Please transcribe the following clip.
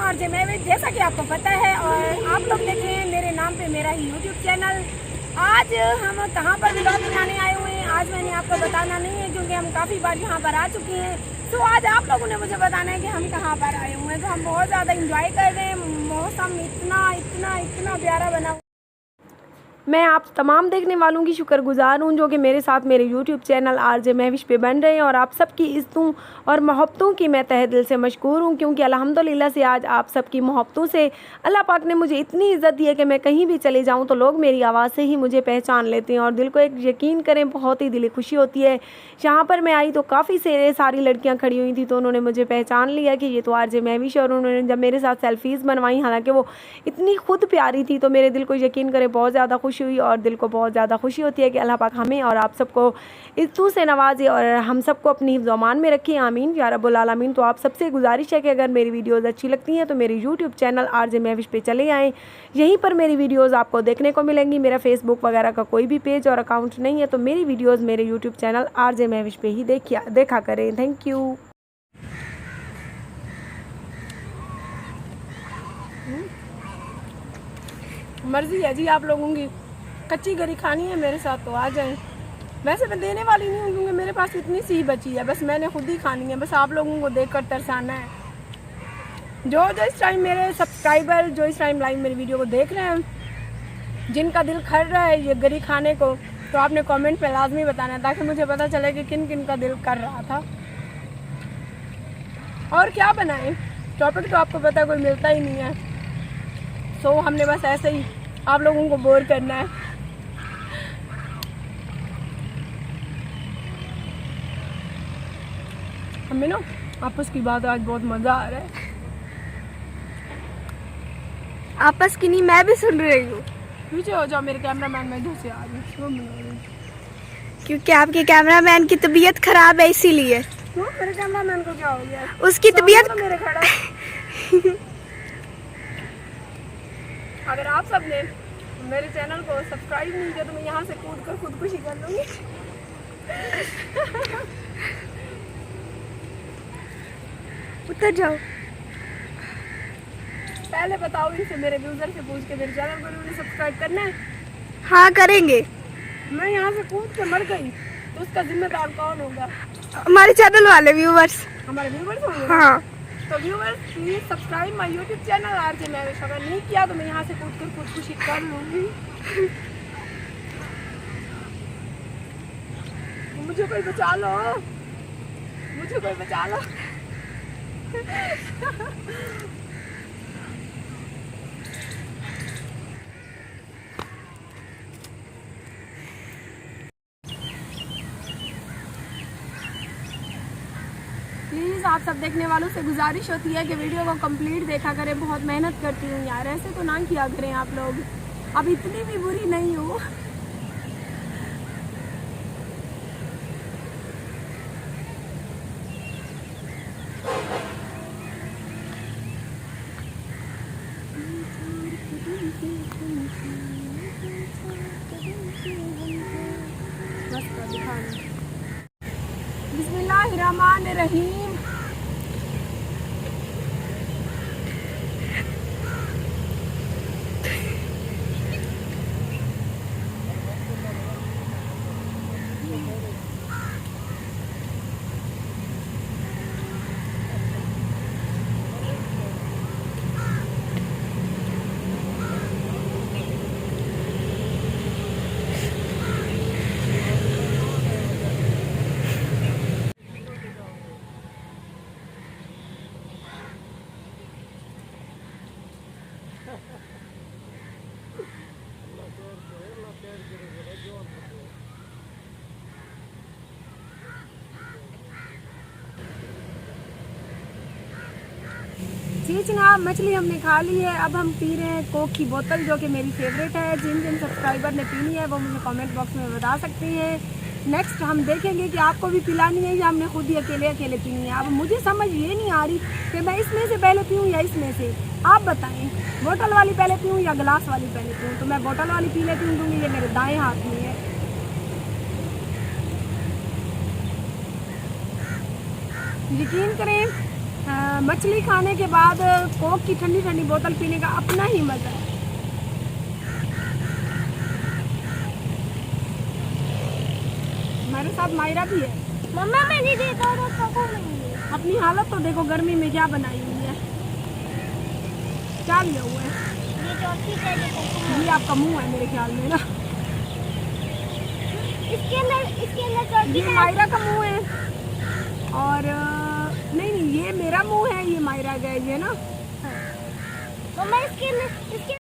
RJ Mahwish, जैसा कि आपको पता है और आप लोग देखें मेरे नाम पे मेरा ही यूट्यूब चैनल। आज हम कहाँ पर व्लॉग बनाने आए हुए हैं, आज मैंने आपको बताना नहीं है क्योंकि हम काफ़ी बार यहाँ पर आ चुके हैं। तो आज आप लोगों ने मुझे बताना है कि हम कहाँ पर आए हुए हैं। तो हम बहुत ज़्यादा इंजॉय कर रहे हैं, मौसम इतना इतना इतना प्यारा बना। मैं आप तमाम देखने वालों की शुक्रगुजार हूँ जो कि मेरे साथ मेरे YouTube चैनल आरजे महविश पे बन रहे हैं, और आप सबकी इज़्ज़तों और मोहब्बतों की मैं तहे दिल से मशकूर हूँ, क्योंकि अल्हम्दुलिल्लाह से आज आप सबकी मोहब्बतों से अल्लाह पाक ने मुझे इतनी इज़्ज़त दी है कि मैं कहीं भी चले जाऊँ तो लोग मेरी आवाज़ से ही मुझे पहचान लेते हैं। और दिल को एक यकीन करें, बहुत ही दिली खुशी होती है। यहाँ पर मैं आई तो काफ़ी सारी लड़कियाँ खड़ी हुई थी, तो उन्होंने मुझे पहचान लिया कि ये तो आरजे महविश, और उन्होंने जब मेरे साथ सेल्फ़ीज़ बनवाई, हालाँकि वो इतनी खुद प्यारी थी, तो मेरे दिल को यकीन करें बहुत ज़्यादा खुशी हुई। और दिल को बहुत ज़्यादा खुशी होती है कि अल्लाह पाक हमें और आप सबको इज़्ज़तों से नवाजे और हम सबको अपनी हिफ्ज़ अमान में रखें, आमीन या रब्बुल आलमीन। तो आप सबसे गुजारिश है कि अगर मेरी वीडियोज़ अच्छी लगती हैं तो मेरे यूट्यूब चैनल आरजे महविश पे चले आएँ। यहीं पर मेरी वीडियोज़ आपको देखने को मिलेंगी। मेरा फेसबुक वगैरह का कोई भी पेज और अकाउंट नहीं है, तो मेरी वीडियोज़ मेरे यूट्यूब चैनल आरजे महविश पे ही देखा करें। Thank you. मर्जी है जी आप लोगों की, कच्ची गरी खानी है मेरे साथ तो आ जाएं। वैसे मैं देने वाली नहीं हूँ क्योंकि मेरे पास इतनी सी बची है, बस मैंने खुद ही खानी है, बस आप लोगों को देखकर तरसाना है। जो इस टाइम मेरे सब्सक्राइबर जो इस टाइम लाइव मेरी वीडियो को देख रहे हैं, जिनका दिल कर रहा है ये गरी खाने को, तो आपने कमेंट पे लाजमी बताना है ताकि मुझे पता चले कि किन किन का दिल कर रहा था। और क्या बनाएं, टॉपिक तो आपको पता है कोई मिलता ही नहीं है, सो हमने बस ऐसे ही आप लोगों को बोर करना है। हमें ना आपस की बात आज बहुत मज़ा आ रहा है। आपस की नहीं, मैं भी सुन रही हूँ। पीछे हो जाओ, मेरे कैमरामैन में इधर से आ जाओ, क्योंकि आपके कैमरामैन की तबीयत खराब है इसीलिए। क्यों, मेरे कैमरामैन को क्या हो गया? उसकी तबीयत मेरे खड़ा अगर आप सब ने मेरे चैनल को सब्सक्राइब नहीं किया तो मैं यहाँ से कूद कर खुदकुशी कर लूँगी। उतर जाओ। पहले बताओ इनसे, मेरे यूजर से पूछ के मेरे चैनल को उन्होंने सब्सक्राइब करना है। हाँ करेंगे। मैं यहाँ से कूद के मर गई तो उसका जिम्मेदार कौन होगा? हमारे चैनल वाले व्यूवर्स। हमारे व्यूवर्स होंगे। हाँ तो viewers please subscribe my YouTube channel RJ Mahvish. अगर नहीं किया तो मैं यहाँ से कूद कर खुदकुशी कर लूँगी। मुझे कोई बचा लो, मुझे कोई बचा लो। प्लीज़ आप सब देखने वालों से गुजारिश होती है कि वीडियो को कंप्लीट देखा करें। बहुत मेहनत करती हूँ यार, ऐसे तो ना किया करें आप लोग। अब इतनी भी बुरी नहीं हूँ। बिस्मिल्लाहिर्रहमानिर्रहीम। जी जनाब, मछली हमने खा ली है। अब हम पी रहे हैं कोक की बोतल, जो कि मेरी फेवरेट है। जिन जिन सब्सक्राइबर ने पीनी है वो मुझे कमेंट बॉक्स में बता सकते हैं। नेक्स्ट हम देखेंगे कि आपको भी पिलानी है या हमने खुद ही अकेले अकेले पीनी है। अब मुझे समझ ये नहीं आ रही कि मैं इसमें से पहले पीऊँ या इसमें से, आप बताएं। बोतल वाली पहले पीऊँ या गिलास वाली पहले पीऊँ? तो मैं बोतल वाली पी लेती हूँ क्योंकि ये मेरे दाएँ हाथ में है। यकीन करें मछली खाने के बाद कोक की ठंडी ठंडी बोतल पीने का अपना ही मजा है। हमारे साथ मायरा भी है। मम्मा मैंने देखा था कोको नहीं। अपनी हालत तो देखो गर्मी में क्या बनाई हुई है, क्या लिया हुआ है। ये चौथी है जो कोको। ये आपका मुंह है मेरे ख्याल में ना। इसके अंदर चौथी ये मायरा का मुंह है और नहीं ये मेरा मुंह है, ये मायरा का है ये ना। मम्मा इसके